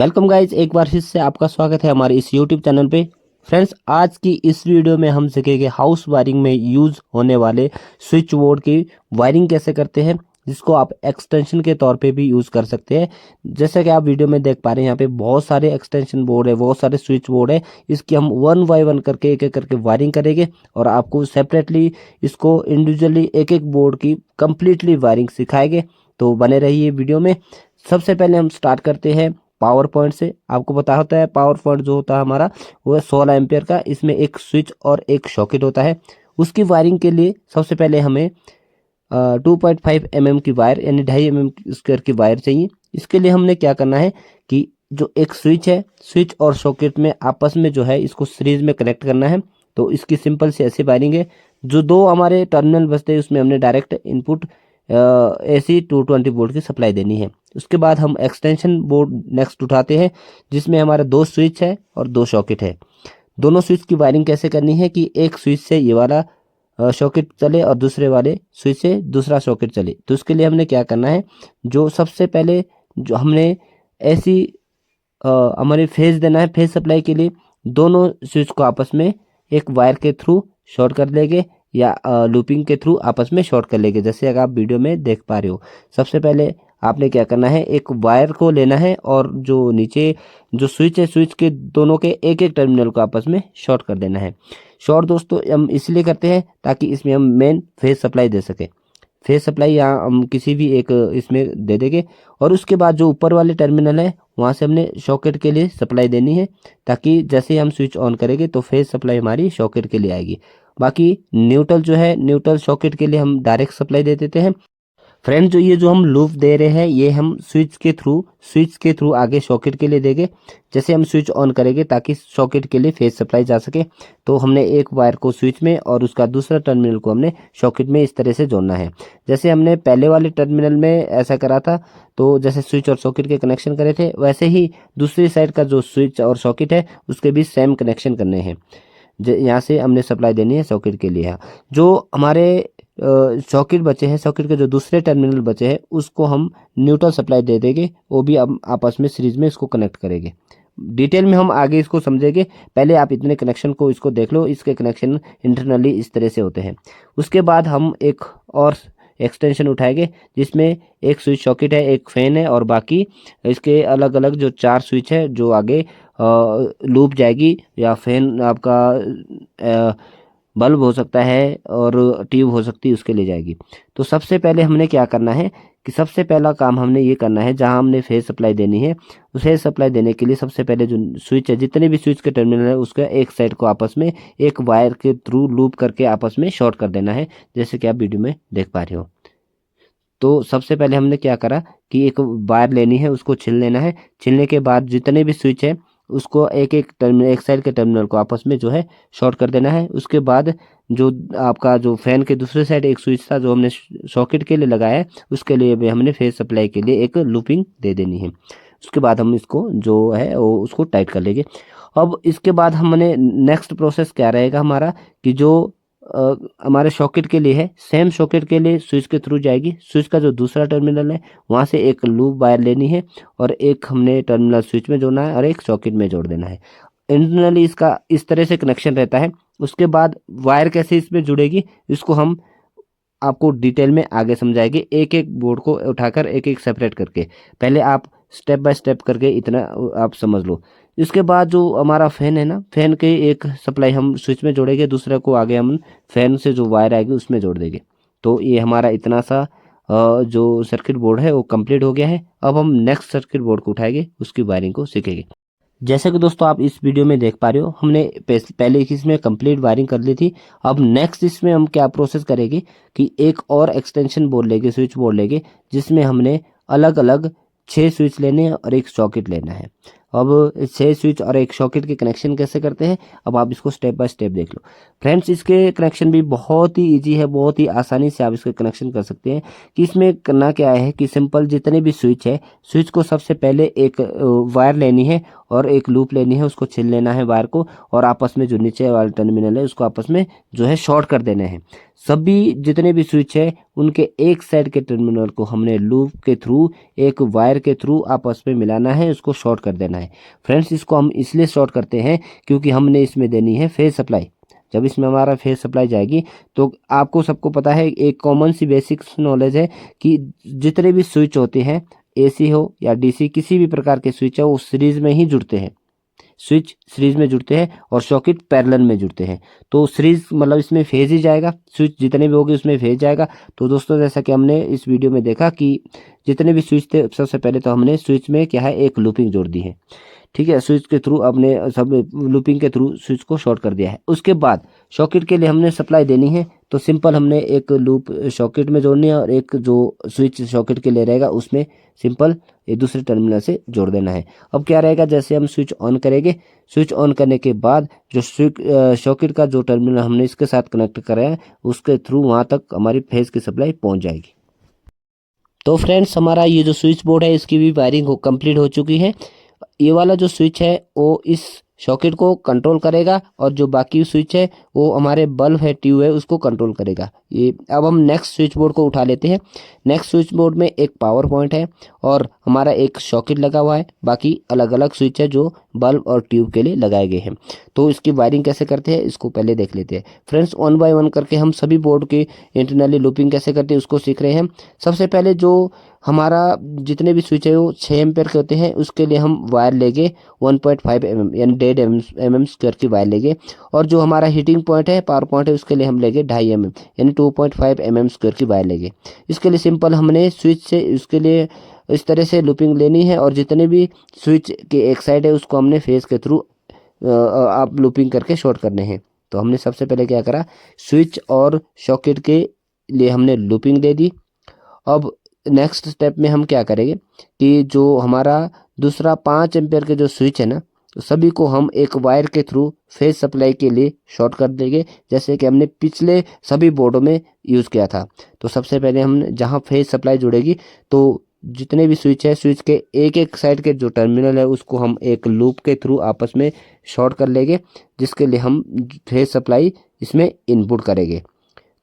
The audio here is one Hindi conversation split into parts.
वेलकम गाइज, एक बार फिर से आपका स्वागत है हमारे इस यूट्यूब चैनल पे। फ्रेंड्स, आज की इस वीडियो में हम सीखेंगे हाउस वायरिंग में यूज होने वाले स्विच बोर्ड की वायरिंग कैसे करते हैं, जिसको आप एक्सटेंशन के तौर पे भी यूज कर सकते हैं। जैसा कि आप वीडियो में देख पा रहे हैं, यहाँ पे बहुत सारे एक्सटेंशन बोर्ड है, बहुत सारे स्विच बोर्ड है। इसकी हम वन बाय वन करके एक एक करके वायरिंग करेंगे और आपको सेपरेटली इसको इंडिविजुअली एक एक बोर्ड की कंप्लीटली वायरिंग सिखाएंगे। तो बने रहिए वीडियो में। सबसे पहले हम स्टार्ट करते हैं पावर पॉइंट से। आपको पता होता है पावर पॉइंट जो होता है हमारा, वो है 16 एम्पियर का। इसमें एक स्विच और एक सॉकेट होता है। उसकी वायरिंग के लिए सबसे पहले हमें 2.5 mm की वायर यानी 2.5 mm स्क्वायर की वायर चाहिए। इसके लिए हमने क्या करना है कि जो एक स्विच है, स्विच और सॉकेट में आपस में जो है इसको सीरीज में कनेक्ट करना है। तो इसकी सिंपल सी ऐसी वायरिंग है। जो दो हमारे टर्मिनल बचते हैं उसमें हमने डायरेक्ट इनपुट AC 220 वोल्ट की सप्लाई देनी है। उसके बाद हम एक्सटेंशन बोर्ड नेक्स्ट उठाते हैं, जिसमें हमारा दो स्विच है और दो सॉकेट है। दोनों स्विच की वायरिंग कैसे करनी है कि एक स्विच से ये वाला सॉकेट चले और दूसरे वाले स्विच से दूसरा सॉकेट चले। तो उसके लिए हमने क्या करना है, जो सबसे पहले जो हमने ऐसी हमारे फेज देना है, फेज सप्लाई के लिए दोनों स्विच को आपस में एक वायर के थ्रू शॉर्ट कर लेंगे या लूपिंग के थ्रू आपस में शॉर्ट कर लेंगे, जैसे अगर आप वीडियो में देख पा रहे हो। सबसे पहले आपने क्या करना है, एक वायर को लेना है और जो नीचे जो स्विच है, स्विच के दोनों के एक एक टर्मिनल को आपस में शॉर्ट कर देना है। शॉर्ट दोस्तों हम इसलिए करते हैं ताकि इसमें हम मेन फेज सप्लाई दे सके। फेज सप्लाई यहाँ हम किसी भी एक इसमें दे देंगे और उसके बाद जो ऊपर वाले टर्मिनल है वहाँ से हमने सॉकेट के लिए सप्लाई देनी है, ताकि जैसे हम स्विच ऑन करेंगे तो फेज सप्लाई हमारी सॉकेट के लिए आएगी। बाकी न्यूट्रल जो है, न्यूट्रल सॉकेट के लिए हम डायरेक्ट सप्लाई दे देते हैं। फ्रेंड, जो हम लूप दे रहे हैं ये हम स्विच के थ्रू आगे सॉकेट के लिए देंगे। जैसे हम स्विच ऑन करेंगे ताकि सॉकेट के लिए फेज सप्लाई जा सके, तो हमने एक वायर को स्विच में और उसका दूसरा टर्मिनल को हमने सॉकेट में इस तरह से जोड़ना है। जैसे हमने पहले वाले टर्मिनल में ऐसा करा था, तो जैसे स्विच और सॉकेट के कनेक्शन करे थे, वैसे ही दूसरी साइड का जो स्विच और सॉकेट है उसके भी सेम कनेक्शन करने हैं। यहाँ से हमने सप्लाई देनी है सॉकेट के लिए। जो हमारे सॉकेट बचे हैं, सॉकेट के जो दूसरे टर्मिनल बचे हैं उसको हम न्यूट्रल सप्लाई दे देंगे, वो भी हम आपस में सीरीज में इसको कनेक्ट करेंगे। डिटेल में हम आगे इसको समझेंगे, पहले आप इतने कनेक्शन को इसको देख लो। इसके कनेक्शन इंटरनली इस तरह से होते हैं। उसके बाद हम एक और एक्सटेंशन उठाएंगे, जिसमें एक स्विच सॉकेट है, एक फैन है और बाकी इसके अलग अलग जो चार स्विच है जो आगे लूप जाएगी, या फैन आपका बल्ब हो सकता है और ट्यूब हो सकती है, उसके लिए जाएगी। तो सबसे पहले हमने क्या करना है कि सबसे पहला काम हमने ये करना है, जहां हमने फेज सप्लाई देनी है उस फेज सप्लाई देने के लिए सबसे पहले जो स्विच है, जितने भी स्विच के टर्मिनल है उसका एक साइड को आपस में एक वायर के थ्रू लूप करके आपस में शॉर्ट कर देना है, जैसे कि आप वीडियो में देख पा रहे हो। तो सबसे पहले हमने क्या करा कि एक वायर लेनी है, उसको छील लेना है। छीलने के बाद जितने भी स्विच है उसको एक एक टर्मिनल, एक साइड के टर्मिनल को आपस में जो है शॉर्ट कर देना है। उसके बाद जो आपका जो फैन के दूसरे साइड एक स्विच था जो हमने सॉकेट के लिए लगाया है, उसके लिए भी हमने फेज सप्लाई के लिए एक लूपिंग दे देनी है। उसके बाद हम इसको जो है वो उसको टाइट कर लेंगे। अब इसके बाद हमने नेक्स्ट प्रोसेस क्या रहेगा हमारा कि जो हमारे सॉकेट के लिए है, सेम सॉकेट के लिए स्विच के थ्रू जाएगी। स्विच का जो दूसरा टर्मिनल है वहाँ से एक लूप वायर लेनी है और एक हमने टर्मिनल स्विच में जोड़ना है और एक सॉकेट में जोड़ देना है। इंटरनली इसका इस तरह से कनेक्शन रहता है। उसके बाद वायर कैसे इसमें जुड़ेगी इसको हम आपको डिटेल में आगे समझाएंगे, एक एक बोर्ड को उठाकर एक एक सेपरेट करके। पहले आप स्टेप बाय स्टेप करके इतना आप समझ लो। इसके बाद जो हमारा फैन है ना, फैन के एक सप्लाई हम स्विच में जोड़ेंगे, दूसरे को आगे हम फैन से जो वायर आएगी उसमें जोड़ देंगे। तो ये हमारा इतना सा जो सर्किट बोर्ड है वो कंप्लीट हो गया है। अब हम नेक्स्ट सर्किट बोर्ड को उठाएंगे, उसकी वायरिंग को सीखेंगे। जैसे कि दोस्तों आप इस वीडियो में देख पा रहे हो, हमने पहले इसमें कंप्लीट वायरिंग कर ली थी। अब नेक्स्ट इसमें हम क्या प्रोसेस करेंगे कि एक और एक्सटेंशन बोर्ड लेंगे, स्विच बोर्ड लेंगे, जिसमें हमने अलग अलग 6 स्विच लेने हैं और एक सॉकेट लेना है। अब 6 स्विच और एक सॉकेट के कनेक्शन कैसे करते हैं, अब आप इसको स्टेप बाय स्टेप देख लो। फ्रेंड्स, इसके कनेक्शन भी बहुत ही ईजी है, बहुत ही आसानी से आप इसके कनेक्शन कर सकते हैं। कि इसमें करना क्या है कि सिंपल जितने भी स्विच है, स्विच को सबसे पहले एक वायर लेनी है और एक लूप लेनी है, उसको छील लेना है वायर को, और आपस में जो नीचे वाला टर्मिनल है उसको आपस में जो है शॉर्ट कर देना है। सभी जितने भी स्विच है उनके एक साइड के टर्मिनल को हमने लूप के थ्रू एक वायर के थ्रू आपस में मिलाना है, उसको शॉर्ट कर देना है। फ्रेंड्स इसको हम इसलिए शॉर्ट करते हैं क्योंकि हमने इसमें देनी है फेज सप्लाई। जब इसमें हमारा फेज सप्लाई जाएगी तो आपको सबको पता है, एक कॉमन सी बेसिक नॉलेज है कि जितने भी स्विच होते हैं, एसी हो या डीसी, किसी भी प्रकार के स्विच है वो सीरीज में ही जुड़ते हैं। स्विच सीरीज में जुड़ते हैं और सॉकेट पैरेलल में जुड़ते हैं। तो सीरीज मतलब इसमें फेज ही जाएगा, स्विच जितने भी होंगे उसमें फेज जाएगा। तो दोस्तों जैसा कि हमने इस वीडियो में देखा कि जितने भी स्विच थे, सबसे पहले तो हमने स्विच में क्या है एक लूपिंग जोड़ दी है, ठीक है। स्विच के थ्रू अपने सब लूपिंग के थ्रू स्विच को शॉर्ट कर दिया है। उसके बाद सॉकेट के लिए हमने सप्लाई देनी है, तो सिंपल हमने एक लूप सॉकेट में जोड़नी है और एक जो स्विच सॉकेट के लिए रहेगा उसमें सिंपल एक दूसरे टर्मिनल से जोड़ देना है। अब क्या रहेगा, जैसे हम स्विच ऑन करेंगे, स्विच ऑन करने के बाद जो सॉकेट का जो टर्मिनल हमने इसके साथ कनेक्ट करा है उसके थ्रू वहाँ तक हमारी फेज की सप्लाई पहुँच जाएगी। तो फ्रेंड्स हमारा ये जो स्विच बोर्ड है इसकी भी वायरिंग कंप्लीट हो चुकी है। ये वाला जो स्विच है वो इस सॉकेट को कंट्रोल करेगा और जो बाकी स्विच है वो हमारे बल्ब है, ट्यूब है, उसको कंट्रोल करेगा। ये अब हम नेक्स्ट स्विच बोर्ड को उठा लेते हैं। नेक्स्ट स्विच बोर्ड में एक पावर पॉइंट है और हमारा एक सॉकेट लगा हुआ है, बाकी अलग अलग स्विच है जो बल्ब और ट्यूब के लिए लगाए गए हैं। तो इसकी वायरिंग कैसे करते हैं इसको पहले देख लेते हैं। फ्रेंड्स वन बाय वन करके हम सभी बोर्ड की इंटरनली लूपिंग कैसे करते हैं उसको सीख रहे हैं। सबसे पहले जो हमारा जितने भी स्विच है वो 6 एम्पेयर के होते हैं, उसके लिए हम वायर लेंगे 1.5 mm यानी 1.5 mm स्क्वायर की वायर लेंगे। और जो हमारा हीटिंग पॉइंट है, पावर पॉइंट है, उसके लिए हम लेंगे 2.5 mm यानी 2.5 mm स्क्वायर की वायर लेंगे। इसके लिए सिंपल हमने स्विच से उसके लिए इस तरह से लूपिंग लेनी है और जितने भी स्विच के एक साइड है उसको हमने फेज के थ्रू आप लूपिंग करके शॉर्ट करने हैं। तो हमने सबसे पहले क्या करा, स्विच और सॉकेट के लिए हमने लूपिंग दे दी। अब नेक्स्ट स्टेप में हम क्या करेंगे कि जो हमारा दूसरा 5 एम्पेयर के जो स्विच है ना, तो सभी को हम एक वायर के थ्रू फेज सप्लाई के लिए शॉर्ट कर देंगे, जैसे कि हमने पिछले सभी बोर्डों में यूज़ किया था। तो सबसे पहले हम जहां फेज सप्लाई जुड़ेगी तो जितने भी स्विच है, स्विच के एक एक साइड के जो टर्मिनल है उसको हम एक लूप के थ्रू आपस में शॉर्ट कर लेंगे, जिसके लिए हम फेज सप्लाई इसमें इनपुट करेंगे।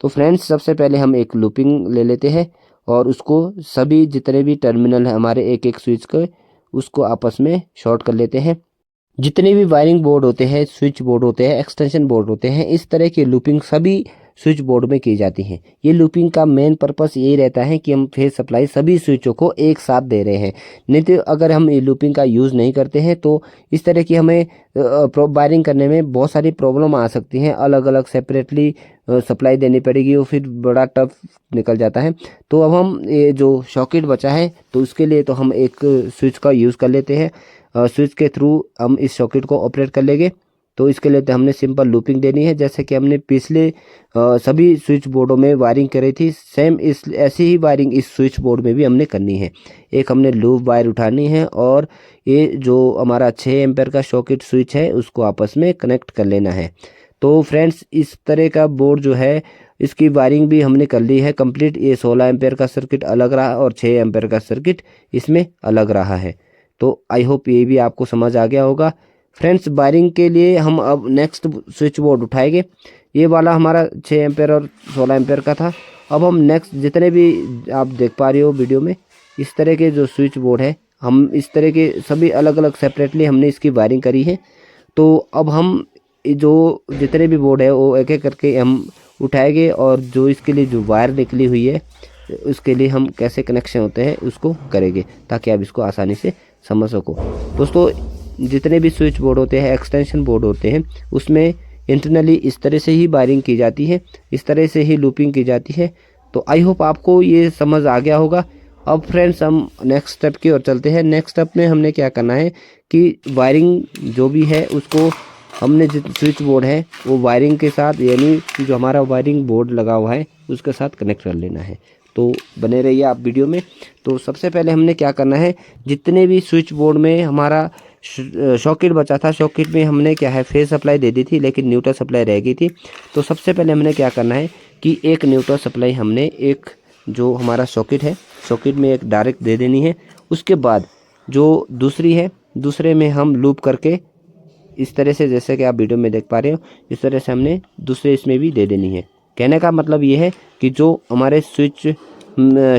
तो फ्रेंड्स सबसे पहले हम एक लूपिंग ले लेते हैं और उसको सभी जितने भी टर्मिनल हैं हमारे एक एक स्विच के, उसको आपस में शॉर्ट कर लेते हैं। जितने भी वायरिंग बोर्ड होते हैं, स्विच बोर्ड होते हैं, एक्सटेंशन बोर्ड होते हैं, इस तरह की लूपिंग सभी स्विच बोर्ड में की जाती है। ये लूपिंग का मेन पर्पस यही रहता है कि हम फेज सप्लाई सभी स्विचों को एक साथ दे रहे हैं। नहीं तो अगर हम ये लूपिंग का यूज़ नहीं करते हैं तो इस तरह की हमें वायरिंग करने में बहुत सारी प्रॉब्लम आ सकती हैं, अलग अलग सेपरेटली सप्लाई देनी पड़ेगी और फिर बड़ा टफ निकल जाता है। तो अब हम ये जो सॉकेट बचा है तो उसके लिए तो हम एक स्विच का यूज़ कर लेते हैं। स्विच के थ्रू हम इस सॉकेट को ऑपरेट कर लेंगे। तो इसके लिए तो हमने सिंपल लूपिंग देनी है, जैसे कि हमने पिछले सभी स्विच बोर्डों में वायरिंग करी थी, सेम इस ऐसी ही वायरिंग इस स्विच बोर्ड में भी हमने करनी है। एक हमने लूप वायर उठानी है और ये जो हमारा 6 एम्पेयर का सॉकेट स्विच है उसको आपस में कनेक्ट कर लेना है। तो फ्रेंड्स इस तरह का बोर्ड जो है इसकी वायरिंग भी हमने कर ली है कंप्लीट। ये 16 एम्पेयर का सर्किट अलग रहा और 6 एम्पेयर का सर्किट इसमें अलग रहा है। तो आई होप ये भी आपको समझ आ गया होगा। फ्रेंड्स वायरिंग के लिए हम अब नेक्स्ट स्विच बोर्ड उठाएंगे। ये वाला हमारा 6 एम्पेयर और 16 एम्पेयर का था। अब हम नेक्स्ट जितने भी आप देख पा रहे हो वीडियो में, इस तरह के जो स्विच बोर्ड है, हम इस तरह के सभी अलग अलग सेपरेटली हमने इसकी वायरिंग करी है। तो अब हम जो जितने भी बोर्ड है वो एक एक करके हम उठाएंगे और जो इसके लिए जो वायर निकली हुई है उसके लिए हम कैसे कनेक्शन होते हैं उसको करेंगे, ताकि आप इसको आसानी से समझ सको। दोस्तों जितने भी स्विच बोर्ड होते हैं, एक्सटेंशन बोर्ड होते हैं, उसमें इंटरनली इस तरह से ही वायरिंग की जाती है, इस तरह से ही लूपिंग की जाती है। तो आई होप आपको ये समझ आ गया होगा। अब फ्रेंड्स हम नेक्स्ट स्टेप की ओर चलते हैं। नेक्स्ट स्टेप में हमने क्या करना है कि वायरिंग जो भी है उसको हमने जो स्विच बोर्ड है वो वायरिंग के साथ, यानी जो हमारा वायरिंग बोर्ड लगा हुआ है उसके साथ कनेक्ट कर लेना है। तो बने रहिए आप वीडियो में। तो सबसे पहले हमने क्या करना है, जितने भी स्विच बोर्ड में हमारा सॉकेट बचा था, सॉकेट में हमने क्या है फेज सप्लाई दे दी थी लेकिन न्यूट्रल सप्लाई रह गई थी। तो सबसे पहले हमने क्या करना है कि एक न्यूट्रल सप्लाई हमने एक जो हमारा सॉकेट है, सॉकेट में एक डायरेक्ट दे देनी है। उसके बाद जो दूसरी है, दूसरे में हम लूप करके इस तरह से, जैसे कि आप वीडियो में देख पा रहे हो, इस तरह से हमने दूसरे इसमें भी दे देनी है। कहने का मतलब ये है कि जो हमारे स्विच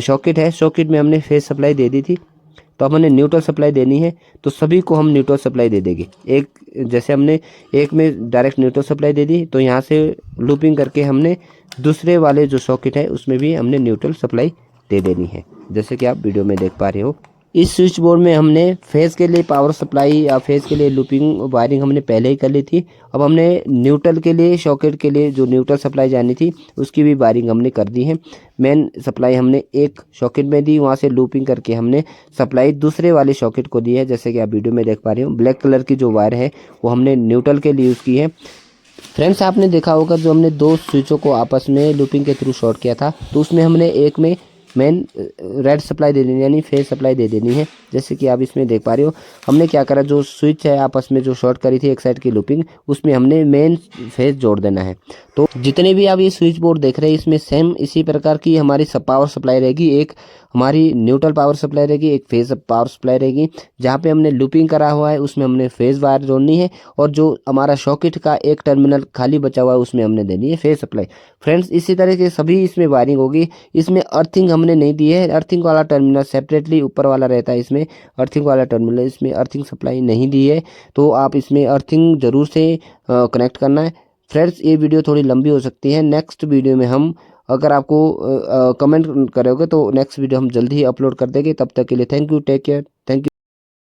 सॉकेट है, सॉकेट में हमने फेज सप्लाई दे दी थी, तो अब हमने न्यूट्रल सप्लाई देनी है, तो सभी को हम न्यूट्रल सप्लाई दे देंगे। एक जैसे हमने एक में डायरेक्ट न्यूट्रल सप्लाई दे दी, तो यहाँ से लूपिंग करके हमने दूसरे वाले जो सॉकेट है उसमें भी हमने न्यूट्रल सप्लाई दे देनी है, जैसे कि आप वीडियो में देख पा रहे हो। इस स्विच बोर्ड में हमने फेज़ के लिए पावर सप्लाई या फेज़ के लिए लूपिंग वायरिंग हमने पहले ही कर ली थी। अब हमने न्यूट्रल के लिए, सॉकेट के लिए जो न्यूट्रल सप्लाई जानी थी उसकी भी वायरिंग हमने कर दी है। मेन सप्लाई हमने एक सॉकेट में दी, वहाँ से लूपिंग करके हमने सप्लाई दूसरे वाले सॉकेट को दी है, जैसे कि आप वीडियो में देख पा रहे हो। ब्लैक कलर की जो वायर है वो हमने न्यूट्रल के लिए यूज़ की है। फ्रेंड्स, आपने देखा होगा जो हमने दो स्विचों को आपस में लूपिंग के थ्रू शॉर्ट किया था, तो उसमें हमने एक में मेन रेड सप्लाई दे देनी, यानी फेज सप्लाई दे देनी है। जैसे कि आप इसमें देख पा रहे हो, हमने क्या करा, जो स्विच है आपस में जो शॉर्ट करी थी एक साइड की लूपिंग, उसमें हमने मेन फेज जोड़ देना है। तो जितने भी आप ये स्विच बोर्ड देख रहे हैं इसमें सेम इसी प्रकार की हमारी पावर सप्लाई रहेगी। एक हमारी न्यूट्रल पावर सप्लाई रहेगी, एक फेज पावर सप्लाई रहेगी। जहाँ पे हमने लूपिंग करा हुआ है उसमें हमने फेज वायर जोड़नी है, और जो हमारा सॉकेट का एक टर्मिनल खाली बचा हुआ है उसमें हमने देनी है फेज सप्लाई। फ्रेंड्स, इसी तरह के सभी इसमें वायरिंग होगी। इसमें अर्थिंग हमने नहीं दी है, अर्थिंग वाला टर्मिनल सेपरेटली ऊपर वाला रहता है, इसमें अर्थिंग वाला टर्मिनल, इसमें अर्थिंग सप्लाई नहीं दी है, तो आप इसमें अर्थिंग जरूर से कनेक्ट करना है। फ्रेंड्स, ये वीडियो थोड़ी लंबी हो सकती है, नेक्स्ट वीडियो में हम, अगर आपको कमेंट करोगे तो नेक्स्ट वीडियो हम जल्दी ही अपलोड कर देंगे। तब तक के लिए thank you, take care, thank you.